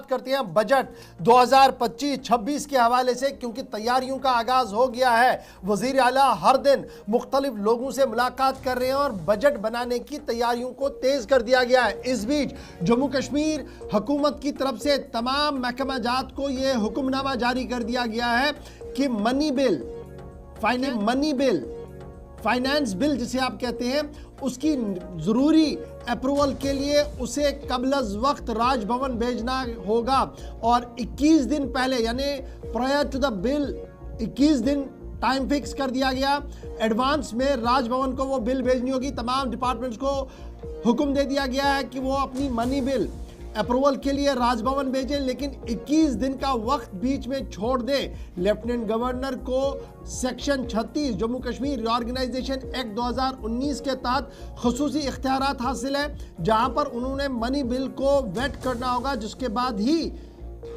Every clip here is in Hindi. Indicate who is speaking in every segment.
Speaker 1: करते हैं बजट 2025-26 के हवाले से, क्योंकि तैयारियों का आगाज हो गया है। वजीर आला हर दिन मुख्तलिफ लोगों से मुलाकात कर रहे हैं और बजट बनाने की तैयारियों को तेज कर दिया गया है। इस बीच जम्मू कश्मीर हुकूमत की तरफ से तमाम महकमा जात को यह हुक्मनामा जारी कर दिया गया है कि मनी बिल, फाइनेंस बिल जिसे आप कहते हैं, उसकी जरूरी अप्रूवल के लिए उसे कबल वक्त राजभवन भेजना होगा और 21 दिन पहले यानी प्रायर टू द बिल 21 दिन टाइम फिक्स कर दिया गया। एडवांस में राजभवन को वो बिल भेजनी होगी। तमाम डिपार्टमेंट्स को हुक्म दे दिया गया है कि वो अपनी मनी बिल अप्रूवल के लिए राजभवन भेजें, लेकिन 21 दिन का वक्त बीच में छोड़ दे। लेफ्टिनेंट गवर्नर को section 36 Jammu Kashmir reorganisation act 2019 के तहत खुसूसी इख्तियारात हासिल है, जहां पर उन्होंने मनी बिल को वेट करना होगा, जिसके बाद ही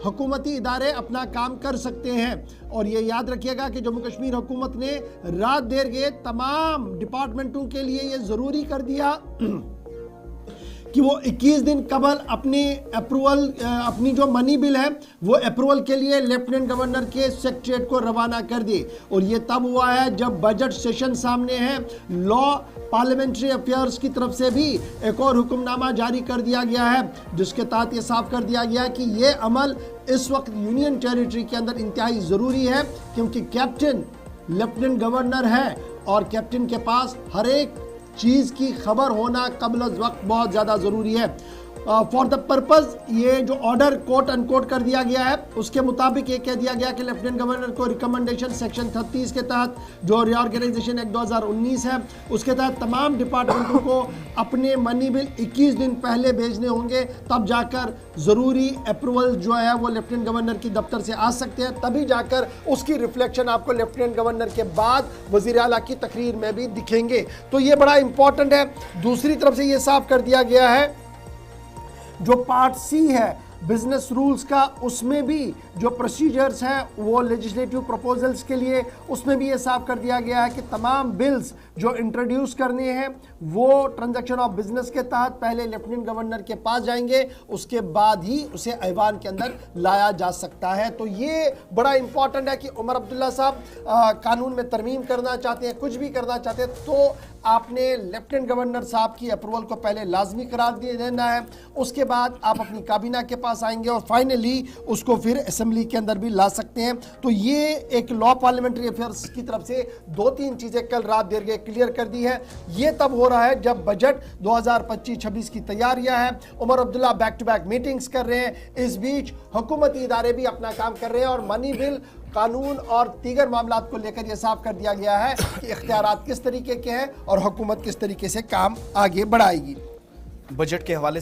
Speaker 1: हुकूमती इदारे अपना काम कर सकते हैं। और ये याद रखिएगा कि जम्मू कश्मीर हुकूमत ने रात देर गए तमाम डिपार्टमेंटों के लिए ये ज़रूरी कर दिया कि वो 21 दिन कबल अपनी जो मनी बिल है वो अप्रूवल के लिए लेफ्टिनेंट गवर्नर के सेक्रेटरीट को रवाना कर दिए। और ये तब हुआ है जब बजट सेशन सामने है। लॉ पार्लियामेंट्री अफेयर्स की तरफ से भी एक और हुक्मनामा जारी कर दिया गया है, जिसके तहत ये साफ कर दिया गया कि ये अमल इस वक्त यूनियन टेरिटरी के अंदर इंतहाई ज़रूरी है, क्योंकि कैप्टन लेफ्टिनेंट गवर्नर है और कैप्टन के पास हर एक चीज़ की खबर होना कबल वक्त बहुत ज़्यादा ज़रूरी है। फॉर द पर्पज़ ये जो ऑर्डर कोट अनकोट कर दिया गया है, उसके मुताबिक ये कह दिया गया कि लेफ्टिनेंट गवर्नर को रिकमेंडेशन सेक्शन 36 के तहत जो रीऑर्गेनाइजेशन एक्ट 2019 है उसके तहत तमाम डिपार्टमेंटों को अपने मनी बिल 21 दिन पहले भेजने होंगे, तब जाकर ज़रूरी अप्रूवल जो है वो लेफ्टिनेंट गवर्नर की दफ्तर से आ सकते हैं। तभी जाकर उसकी रिफ्लेक्शन आपको लेफ्टिनेंट गवर्नर के बाद वज़ीर आला की तकरीर में भी दिखेंगे। तो ये बड़ा इंपॉर्टेंट है। दूसरी तरफ से ये साफ कर दिया गया है जो पार्ट सी है बिजनेस रूल्स का, उसमें भी जो प्रोसीजर्स हैं वो लेजिस्लेटिव प्रपोजल्स के लिए, उसमें भी ये साफ कर दिया गया है कि तमाम बिल्स जो इंट्रोड्यूस करने हैं वो ट्रांजैक्शन ऑफ बिजनेस के तहत पहले लेफ्टिनेंट गवर्नर के पास जाएंगे, उसके बाद ही उसे ऐवान के अंदर लाया जा सकता है। तो ये बड़ा इंपॉर्टेंट है कि उमर अब्दुल्ला साहब कानून में तरमीम करना चाहते हैं, कुछ भी करना चाहते हैं, तो आपने लेफ्टिनेंट गवर्नर साहब की अप्रूवल को पहले लाजमी करार दे देना है, उसके बाद आप अपनी काबीना के पास आएंगे और फाइनली उसको फिर असेंबली के अंदर भी ला सकते हैं। तो ये एक लॉ पार्लियामेंट्री अफेयर्स की तरफ से 2-3 चीज़ें कल रात देर के क्लियर कर दी है। ये तब हो रहा है जब बजट 2025-26 की तैयारियां हैं। Omar Abdullah back to back meetings कर रहे हैं, इस बीच हुकूमती इदारे भी अपना काम कर रहे हैं और मनी बिल, कानून और दीगर मामलात को लेकर यह साफ कर दिया गया है कि इख्तियारात किस तरीके के हैं और हुकूमत किस तरीके से काम आगे बढ़ाएगी।
Speaker 2: बजट के हवाले